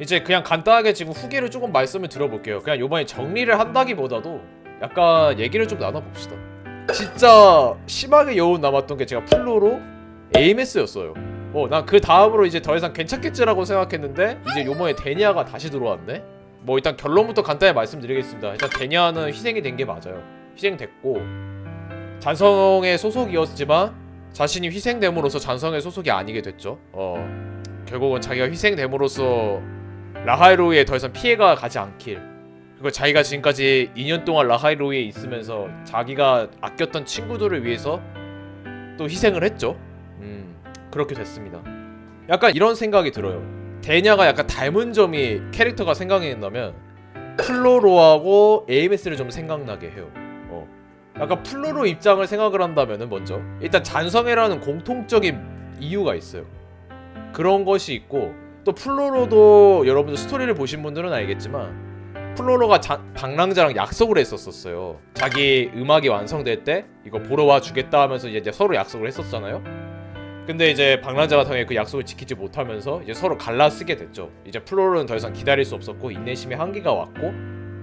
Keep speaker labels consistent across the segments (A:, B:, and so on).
A: 이제 그냥 간단하게 지금 후기를 조금 말씀을 드려볼게요. 그냥 요번에 정리를 한다기보다도 약간 얘기를 좀 나눠봅시다. 진짜 심하게 여운 남았던 게 제가 플로로 AMS였어요. 난 그 다음으로 이제 더 이상 괜찮겠지라고 생각했는데 이제 요번에 데니아가 다시 들어왔네? 뭐 일단 결론부터 간단히 말씀드리겠습니다. 일단 데니아는 희생이 된 게 맞아요. 희생됐고 잔성의 소속이었지만 자신이 희생됨으로써 잔성의 소속이 아니게 됐죠. 결국은 자기가 희생됨으로써 라하이로이에 더 이상 피해가 가지 않길, 그리고 자기가 지금까지 2년 동안 라하이로이에 있으면서 자기가 아꼈던 친구들을 위해서 또 희생을 했죠. 그렇게 됐습니다. 약간 이런 생각이 들어요. 데냐가 약간 닮은 점이 캐릭터가 생각이 난다면 플로로하고 AMS를 좀 생각나게 해요. 약간 플로로 입장을 생각을 한다면은 먼저 일단 잔성애라는 공통적인 이유가 있어요. 그런 것이 있고, 또 플로로도 여러분들 스토리를 보신 분들은 알겠지만 플로로가 방랑자랑 약속을 했었어요. 자기 음악이 완성될 때 이거 보러 와 주겠다 하면서 이제 서로 약속을 했었잖아요. 근데 이제 방랑자 같은 경우에 그 약속을 지키지 못하면서 이제 서로 갈라쓰게 됐죠. 이제 플로로는 더 이상 기다릴 수 없었고 인내심의 한계가 왔고,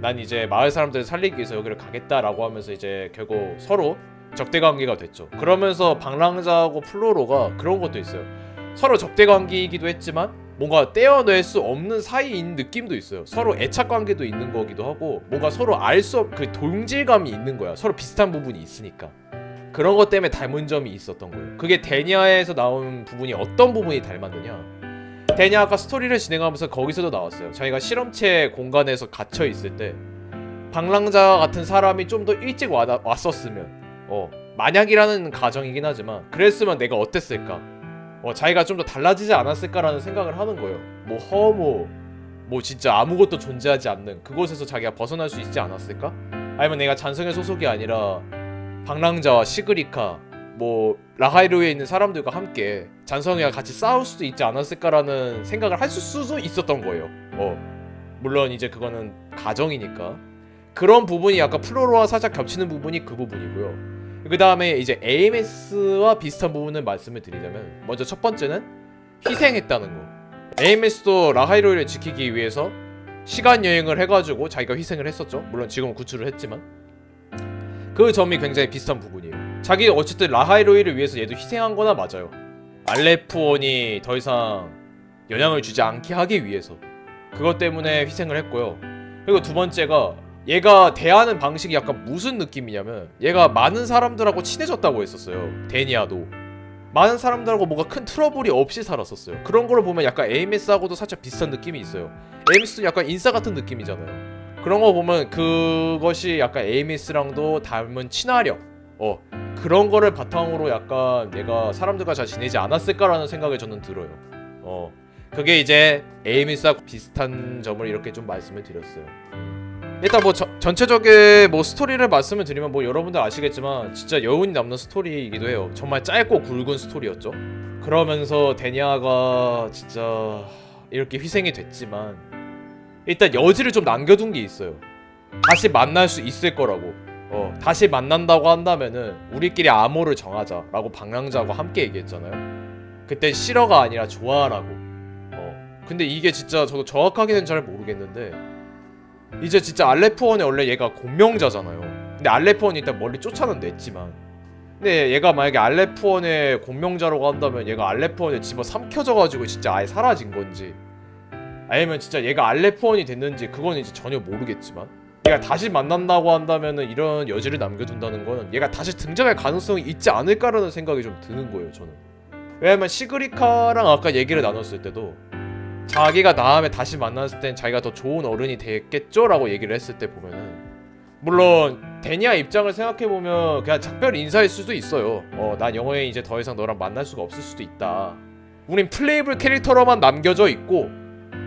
A: 난 이제 마을 사람들을 살리기 위해서 여기를 가겠다라고 하면서 이제 결국 서로 적대관계가 됐죠. 그러면서 방랑자하고 플로로가 그런 것도 있어요. 서로 적대관계이기도 했지만 뭔가 떼어낼 수 없는 사이인 느낌도 있어요. 서로 애착관계도 있는 거기도 하고, 뭔가 서로 알 수 없, 그 동질감이 있는 거야. 서로 비슷한 부분이 있으니까. 그런 것 때문에 닮은 점이 있었던 거예요. 그게 데니아에서 나온 부분이 어떤 부분이 닮았느냐, 데니아 아까 스토리를 진행하면서 거기서도 나왔어요. 자기가 실험체 공간에서 갇혀 있을 때 방랑자 같은 사람이 좀 더 일찍 왔었으면, 만약이라는 가정이긴 하지만 그랬으면 내가 어땠을까, 자기가 좀 더 달라지지 않았을까라는 생각을 하는 거예요. 뭐 허무, 뭐 진짜 아무것도 존재하지 않는 그곳에서 자기가 벗어날 수 있지 않았을까? 아니면 내가 잔성의 소속이 아니라 방랑자와 시그리카, 뭐 라하이로에 있는 사람들과 함께 잔성이와 같이 싸울 수도 있지 않았을까라는 생각을 할 수도 있었던 거예요. 물론 이제 그거는 가정이니까. 그런 부분이 약간 플로로와 살짝 겹치는 부분이 그 부분이고요. 그 다음에 이제 AMS와 비슷한 부분을 말씀을 드리자면, 먼저 첫 번째는 희생했다는 거. AMS도 라하이로이를 지키기 위해서 시간 여행을 해가지고 자기가 희생을 했었죠. 물론 지금은 구출을 했지만 그 점이 굉장히 비슷한 부분이에요. 자기 어쨌든 라하이로이를 위해서 얘도 희생한 거나 맞아요. 알레프온이 더 이상 영향을 주지 않게 하기 위해서 그것 때문에 희생을 했고요. 그리고 두 번째가 얘가 대하는 방식이 약간 무슨 느낌이냐면, 얘가 많은 사람들하고 친해졌다고 했었어요. 데니아도 많은 사람들하고 뭔가 큰 트러블이 없이 살았었어요. 그런 걸 보면 약간 AMS하고도 살짝 비슷한 느낌이 있어요. AMS도 약간 인싸 같은 느낌이잖아요. 그런 거 보면 그것이 약간 AMS랑도 닮은 친화력, 그런 거를 바탕으로 약간 내가 사람들과 잘 지내지 않았을까라는 생각이 저는 들어요. 그게 이제 AMS하고 비슷한 점을 이렇게 좀 말씀을 드렸어요. 일단 뭐 전체적인 뭐 스토리를 말씀을 드리면 뭐 여러분들 아시겠지만 진짜 여운이 남는 스토리이기도 해요. 정말 짧고 굵은 스토리였죠. 그러면서 데니아가 진짜 이렇게 희생이 됐지만 일단 여지를 좀 남겨둔 게 있어요. 다시 만날 수 있을 거라고. 다시 만난다고 한다면은 우리끼리 암호를 정하자라고 방랑자하고 함께 얘기했잖아요. 그땐 싫어가 아니라 좋아라고. 근데 이게 진짜 저도 정확하게는 잘 모르겠는데, 이제 진짜 알레프원에 원래 얘가 공명자잖아요. 근데 알레프원이 일단 멀리 쫓아는 냈지만, 근데 얘가 만약에 알레프원의 공명자라고 한다면 얘가 알레프원에 집어 삼켜져가지고 진짜 아예 사라진 건지, 아니면 진짜 얘가 알레프원이 됐는지 그건 이제 전혀 모르겠지만, 얘가 다시 만난다고 한다면은 이런 여지를 남겨둔다는 거는 얘가 다시 등장할 가능성이 있지 않을까라는 생각이 좀 드는 거예요, 저는. 왜냐면 시그리카랑 아까 얘기를 나눴을 때도 자기가 다음에 다시 만났을 땐 자기가 더 좋은 어른이 됐겠죠? 라고 얘기를 했을 때 보면은, 물론 데니아 입장을 생각해보면 그냥 작별 인사일 수도 있어요. 난 영어에 이제 더 이상 너랑 만날 수가 없을 수도 있다. 우린 플레이블 캐릭터로만 남겨져 있고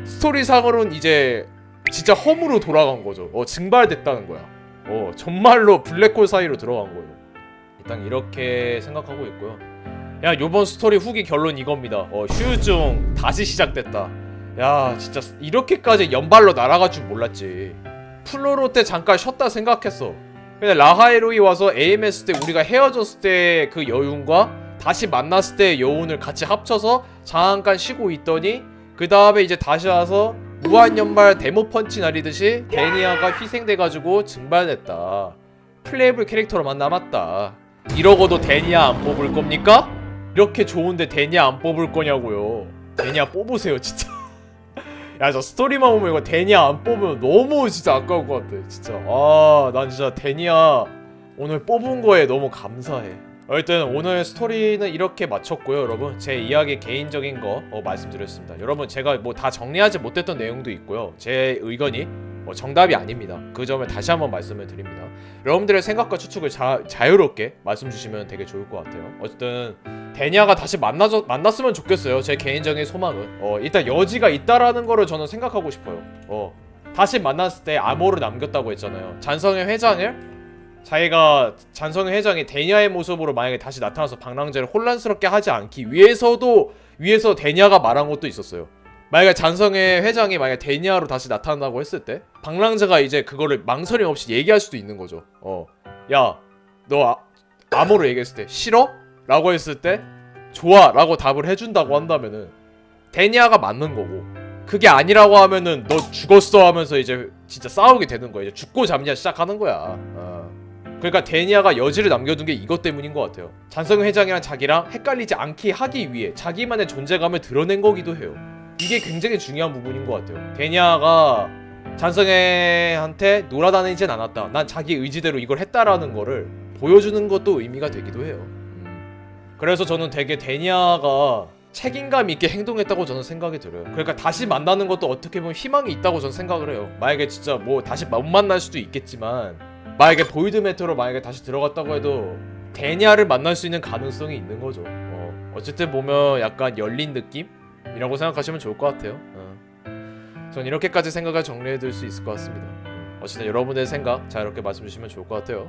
A: 스토리상으로는 이제 진짜 험으로 돌아간 거죠. 증발됐다는 거야. 정말로 블랙홀 사이로 들어간 거예요. 일단 이렇게 생각하고 있고요. 야, 요번 스토리 후기 결론 이겁니다. 휴중 다시 시작됐다. 야, 진짜 이렇게까지 연발로 날아갈 줄 몰랐지. 플로로 때 잠깐 쉬었다 생각했어. 근데 라하이로이 와서 AMS 때 우리가 헤어졌을 때 그 여운과 다시 만났을 때의 여운을 같이 합쳐서 잠깐 쉬고 있더니 그 다음에 이제 다시 와서 무한연말 데모 펀치 날리듯이 데니아가 희생돼가지고 증발됐다. 플레이블 캐릭터로만 남았다. 이러고도 데니아 안 뽑을 겁니까? 이렇게 좋은데 데니아 안 뽑을 거냐고요. 데니아 뽑으세요 진짜. 야 저 스토리만 보면 이거 데니아 안 뽑으면 너무 진짜 아까울 것 같아 진짜. 난 진짜 데니아 오늘 뽑은 거에 너무 감사해. 어쨌든 오늘 스토리는 이렇게 마쳤고요 여러분. 제 이야기 개인적인 거 말씀드렸습니다. 여러분 제가 뭐 다 정리하지 못했던 내용도 있고요. 제 의견이 정답이 아닙니다. 그 점을 다시 한번 말씀을 드립니다. 여러분들의 생각과 추측을 자유롭게 말씀 주시면 되게 좋을 것 같아요. 어쨌든 데니아가 다시 만났으면 좋겠어요. 제 개인적인 소망은 일단 여지가 있다라는 거를 저는 생각하고 싶어요. 다시 만났을 때 암호를 남겼다고 했잖아요. 잔성의 회장을 자기가 잔성의 회장이 데니아의 모습으로 만약에 다시 나타나서 방랑제를 혼란스럽게 하지 않기 위해서 데니아가 말한 것도 있었어요. 만약에 잔성의 회장이 만약에 데니아로 다시 나타난다고 했을 때 방랑제가 이제 그거를 망설임 없이 얘기할 수도 있는 거죠. 야, 너 암호로 얘기했을 때 싫어? 라고 했을 때 좋아 라고 답을 해준다고 한다면은 데니아가 맞는 거고, 그게 아니라고 하면은 너 죽었어 하면서 이제 진짜 싸우게 되는 거야. 이제 죽고 잡냐 시작하는 거야. 그러니까 데니아가 여지를 남겨둔 게 이것 때문인 것 같아요. 잔성 회장이랑 자기랑 헷갈리지 않게 하기 위해 자기만의 존재감을 드러낸 거기도 해요. 이게 굉장히 중요한 부분인 것 같아요. 데니아가 잔성애한테 놀아다니진 않았다, 난 자기 의지대로 이걸 했다라는 거를 보여주는 것도 의미가 되기도 해요. 그래서 저는 되게 데니아가 책임감 있게 행동했다고 저는 생각이 들어요. 그러니까 다시 만나는 것도 어떻게 보면 희망이 있다고 저는 생각을 해요. 만약에 진짜 뭐 다시 못 만날 수도 있겠지만, 만약에 보이드 매트로 만약에 다시 들어갔다고 해도 데니아를 만날 수 있는 가능성이 있는 거죠. 어쨌든 보면 약간 열린 느낌이라고 생각하시면 좋을 것 같아요. 전 이렇게까지 생각을 정리해둘 수 있을 것 같습니다. 어쨌든 여러분의 생각 자유롭게 말씀 주시면 좋을 것 같아요.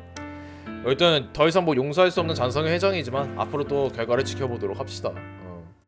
A: 일단 더 이상 뭐 용서할 수 없는 잔성의 회장이지만 앞으로 또 결과를 지켜보도록 합시다.